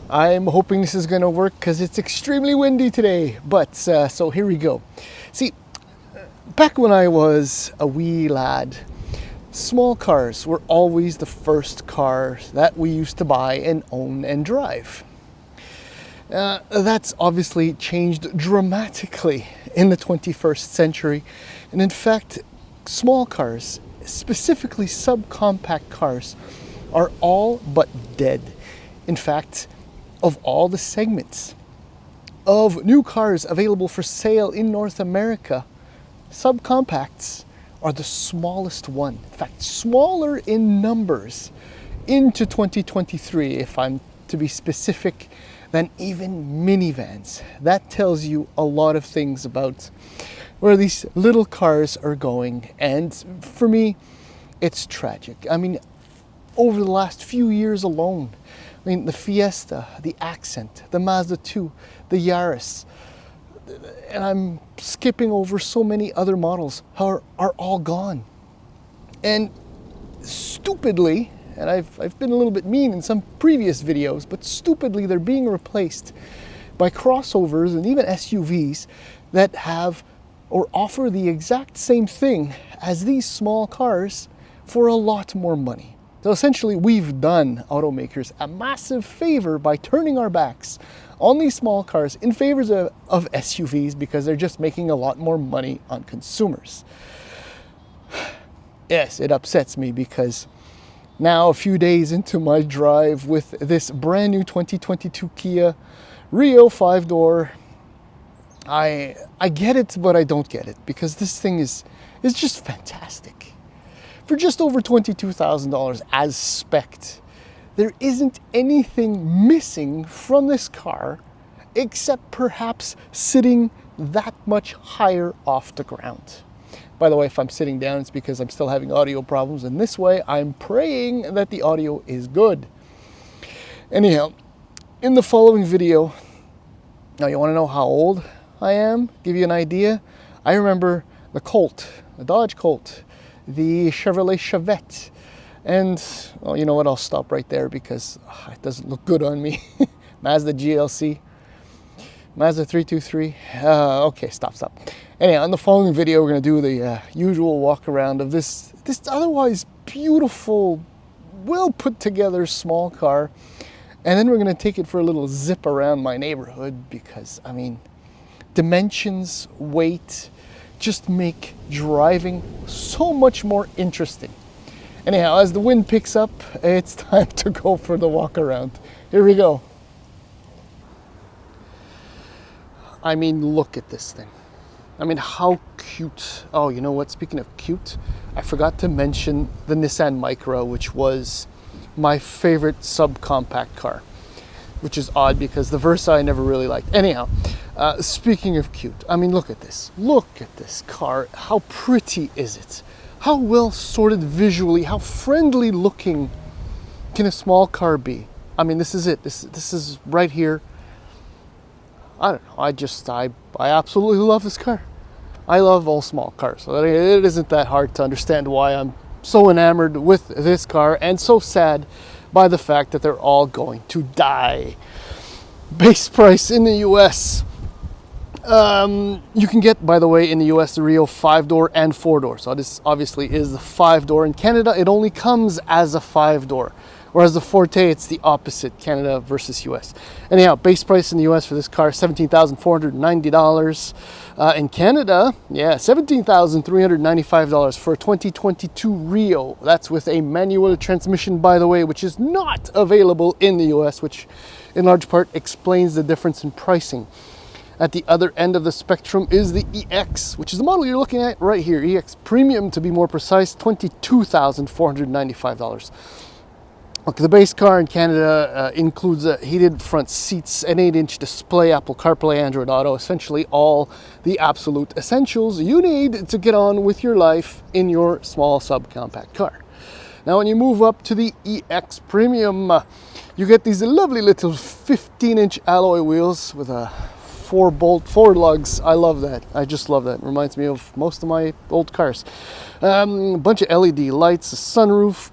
I'm hoping this is going to work because it's extremely windy today. But so here we go. See, back when I was a wee lad, small cars were always the first cars that we used to buy and own and drive. That's obviously changed dramatically in the 21st century. And in fact, small cars, specifically subcompact cars, are all but dead. In fact, of all the segments of new cars available for sale in North America, subcompacts are the smallest one. In fact, smaller in numbers into 2023, if I'm to be specific, than even minivans. That tells you a lot of things about where these little cars are going. And for me, it's tragic. I mean, over the last few years alone, I mean, the Fiesta, the Accent, the Mazda 2, the Yaris, and I'm skipping over so many other models are all gone. And stupidly, and I've been a little bit mean in some previous videos, but stupidly they're being replaced by crossovers and even SUVs that have or offer the exact same thing as these small cars for a lot more money. So essentially, we've done automakers a massive favor by turning our backs on these small cars in favor of SUVs because they're just making a lot more money on consumers. Yes, it upsets me because now, a few days into my drive with this brand new 2022 Kia Rio 5-door, I get it, but I don't get it because this thing is just fantastic. For just over $22,000 as spec'd, there isn't anything missing from this car except perhaps sitting that much higher off the ground. By the way, if I'm sitting down, it's because I'm still having audio problems, and this way I'm praying that the audio is good. Anyhow, in the following video, now you want to know how old I am? Give you an idea? I remember the Colt, the Dodge Colt, the Chevrolet Chevette, and, well, you know what, I'll stop right there because it doesn't look good on me. Mazda GLC, Mazda 323, okay, stop. Anyhow, in the following video, we're going to do the usual walk around of this otherwise beautiful, well put together small car. And then we're going to take it for a little zip around my neighborhood because, I mean, dimensions, weight, just make driving so much more interesting. Anyhow, as the wind picks up, it's time to go for the walk around. Here we go. I mean, look at this thing. I mean, how cute. Oh, you know what? Speaking of cute, I forgot to mention the Nissan Micra, which was my favorite subcompact car, which is odd because the Versa I never really liked. Anyhow, speaking of cute, I mean, look at this. Look at this car. How pretty is it? How well sorted visually, how friendly looking can a small car be? I mean, this is it. This is right here. I don't know, I absolutely love this car. I love all small cars, so it isn't that hard to understand why I'm so enamored with this car and so sad by the fact that they're all going to die. Base price in the US. You can get, by the way, in the US, the Rio 5-door and 4-door. So this obviously is the 5-door. In Canada, it only comes as a 5-door. Whereas the Forte, it's the opposite, Canada versus US. Anyhow, base price in the US for this car, $17,490. In Canada, yeah, $17,395 for a 2022 Rio. That's with a manual transmission, by the way, which is not available in the US, which in large part explains the difference in pricing. At the other end of the spectrum is the EX, which is the model you're looking at right here. EX Premium, to be more precise, $22,495. Okay, the base car in Canada includes heated front seats, an 8-inch display, Apple CarPlay, Android Auto, essentially all the absolute essentials you need to get on with your life in your small subcompact car. Now, when you move up to the EX Premium, you get these lovely little 15-inch alloy wheels with a 4-bolt forward lugs. I love that. I just love that. It reminds me of most of my old cars. A bunch of LED lights, a sunroof,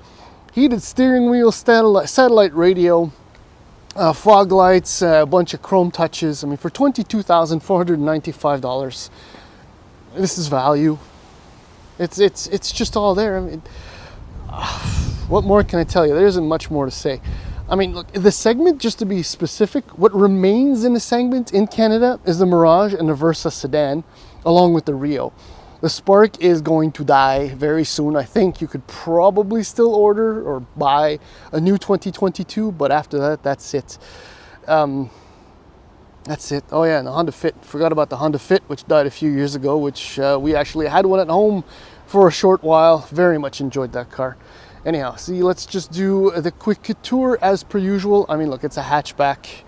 heated steering wheel, satellite radio, Fog lights, a bunch of chrome touches. I mean, for $22,495, this is value. It's just all there. I mean, what more can I tell you? There isn't much more to say. I mean, look, the segment, just to be specific, what remains in the segment in Canada is the Mirage and the Versa sedan, along with the Rio. The Spark is going to die very soon. I think you could probably still order or buy a new 2022, but after that, that's it. That's it. Oh yeah, and the Honda Fit. Forgot about the Honda Fit, which died a few years ago, which we actually had one at home for a short while. Very much enjoyed that car. Anyhow, see, let's just do the quick tour as per usual. I mean, look, it's a hatchback.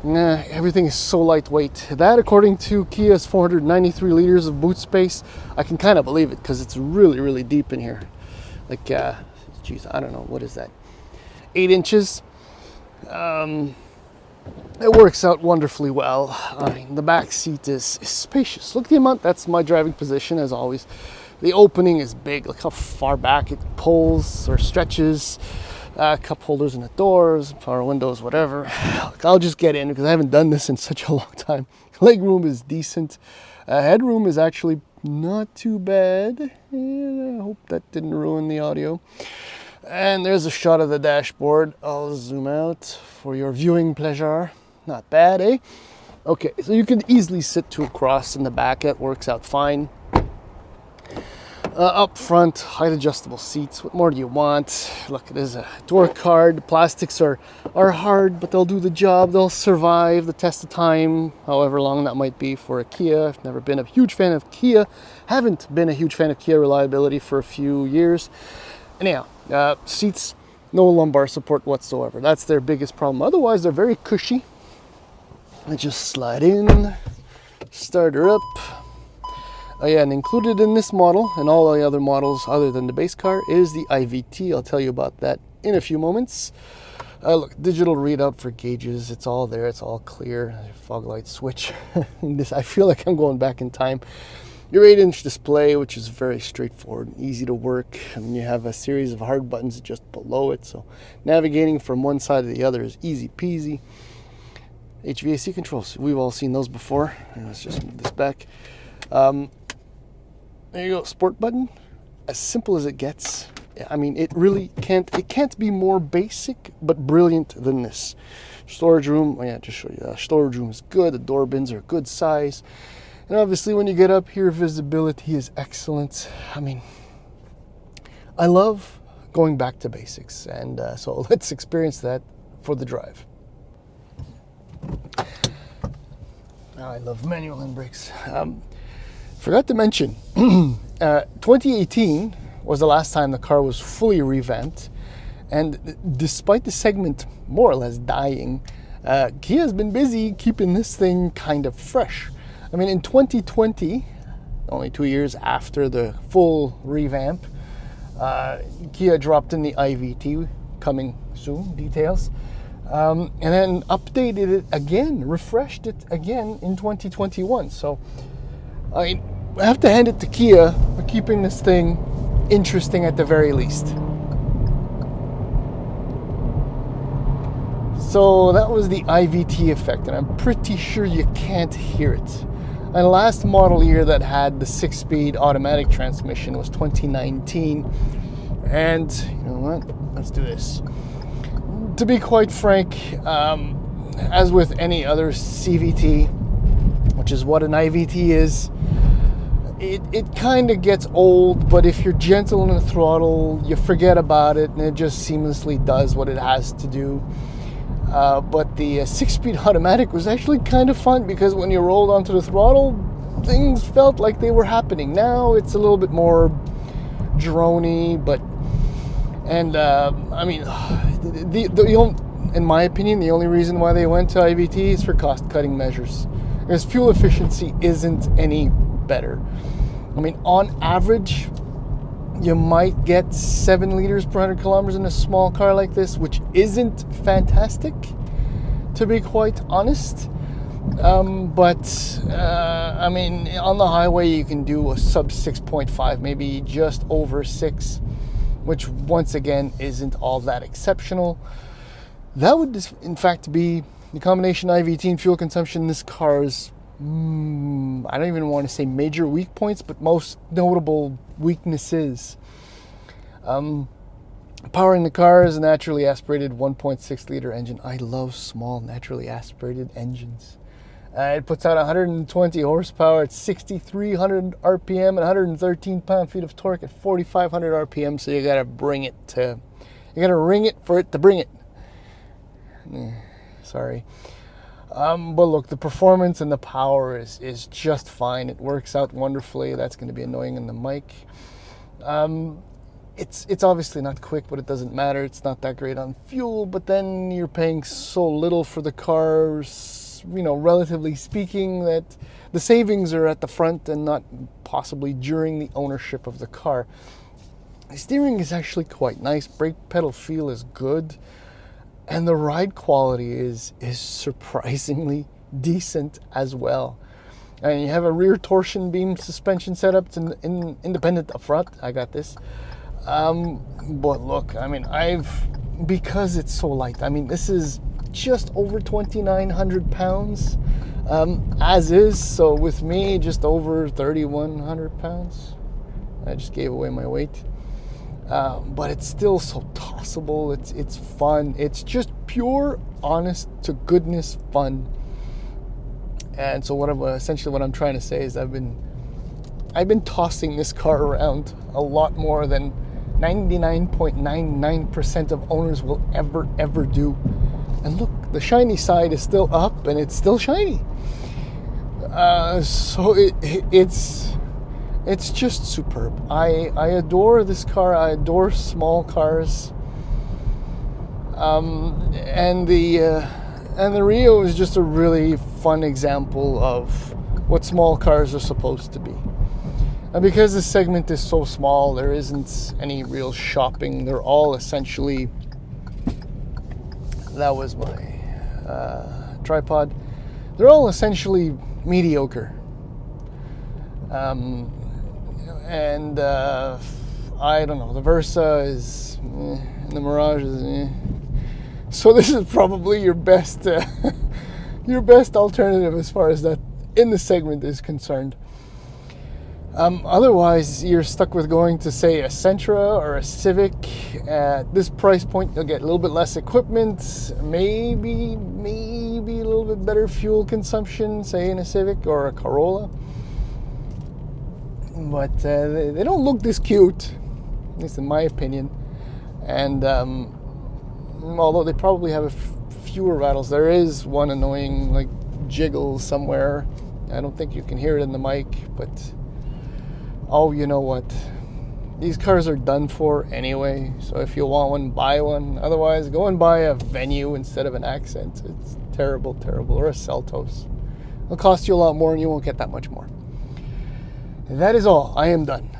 Everything is so lightweight. That, according to Kia's 493 liters of boot space, I can kind of believe it because it's really, really deep in here. Like, geez, I don't know, what is that? 8 inches. It works out wonderfully well. I mean, the back seat is spacious. Look at the amount, that's my driving position as always. The opening is big. Look how far back it pulls or stretches. Cup holders in the doors, power windows, whatever. Look, I'll just get in because I haven't done this in such a long time. Leg room is decent. Headroom is actually not too bad. I hope that didn't ruin the audio. And there's a shot of the dashboard. I'll zoom out for your viewing pleasure. Not bad, eh? Okay, so you can easily sit 2 across in the back. That works out fine. Up front, height adjustable seats. What more do you want? Look, there's a door card. The plastics are hard, but they'll do the job. They'll survive the test of time, however long that might be for a Kia. I've never been a huge fan of Kia. Haven't been a huge fan of Kia reliability for a few years. Anyhow, seats, no lumbar support whatsoever. That's their biggest problem. Otherwise, they're very cushy. Let's just slide in, start her up. Oh yeah, and included in this model and all the other models other than the base car is the IVT. I'll tell you about that in a few moments. Look, digital readout for gauges. It's all there. It's all clear. Fog light switch. I feel like I'm going back in time. Your 8-inch display, which is very straightforward and easy to work. And you have a series of hard buttons just below it. So navigating from one side to the other is easy peasy. HVAC controls. We've all seen those before. Let's just move this back. There you go, sport button. As simple as it gets. I mean, it really can't be more basic, but brilliant than this. Storage room, oh yeah, just show you that. Storage room is good. The door bins are good size. And obviously when you get up here, visibility is excellent. I mean, I love going back to basics. And so let's experience that for the drive. I love manual handbrakes. Forgot to mention, 2018 was the last time the car was fully revamped. And despite the segment more or less dying, Kia has been busy keeping this thing kind of fresh. I mean, in 2020, only 2 years after the full revamp, Kia dropped in the IVT, coming soon, details. And then updated it again, refreshed it again in 2021. So I have to hand it to Kia for keeping this thing interesting at the very least. So that was the IVT effect, and I'm pretty sure you can't hear it. And the last model year that had the 6-speed automatic transmission was 2019. And you know what? Let's do this. To be quite frank, as with any other CVT, which is what an IVT is, it kind of gets old, but if you're gentle on the throttle, you forget about it, and it just seamlessly does what it has to do. But the 6-speed automatic was actually kind of fun because when you rolled onto the throttle, things felt like they were happening. Now it's a little bit more drony, but I mean, in my opinion, the only reason why they went to IVT is for cost-cutting measures, because fuel efficiency isn't any better. I mean, on average, you might get 7 liters per 100 kilometers in a small car like this, which isn't fantastic, to be quite honest. I mean, on the highway, you can do a sub 6.5, maybe just over 6, which once again isn't all that exceptional. That would, in fact, be the combination IV and fuel consumption in this car's, I don't even want to say major weak points, but most notable weaknesses. Powering the car is a naturally aspirated 1.6 liter engine. I love small naturally aspirated engines. It puts out 120 horsepower at 6,300 RPM and 113 pound-feet of torque at 4,500 RPM. So you gotta ring it for it to bring it. Sorry. But look, the performance and the power is just fine. It works out wonderfully. That's going to be annoying in the mic. It's obviously not quick, but it doesn't matter. It's not that great on fuel, but then you're paying so little for the cars, relatively speaking, that the savings are at the front and not possibly during the ownership of the car. The steering is actually quite nice. Brake pedal feel is good. And the ride quality is surprisingly decent as well. And you have a rear torsion beam suspension setup. It's independent up front. I got this. But look, because it's so light, this is just over 2,900 pounds as is. So with me, just over 3,100 pounds. I just gave away my weight. But it's still so tossable. It's fun. It's just pure, honest to goodness fun. And so what I'm trying to say is I've been tossing this car around a lot more than 99.99% of owners will ever do. And look, the shiny side is still up and it's still shiny. So it's just superb. I adore this car. I adore small cars. And the Rio is just a really fun example of what small cars are supposed to be. And because this segment is so small, there isn't any real shopping. They're all essentially, that was my tripod. They're all essentially mediocre. And I don't know, the Versa is and the Mirage is So this is probably your best alternative as far as that in the segment is concerned. Otherwise, you're stuck with going to, say, a Sentra or a Civic. At this price point, you'll get a little bit less equipment, maybe a little bit better fuel consumption, say in a Civic or a Corolla. But they don't look this cute, at least in my opinion. And although they probably have fewer rattles, there is one annoying jiggle somewhere. I don't think you can hear it in the mic, but oh, you know what? These cars are done for anyway. So if you want one, buy one. Otherwise, go and buy a Venue instead of an Accent. It's terrible, or a Seltos. It'll cost you a lot more, and you won't get that much more. That is all. I am done.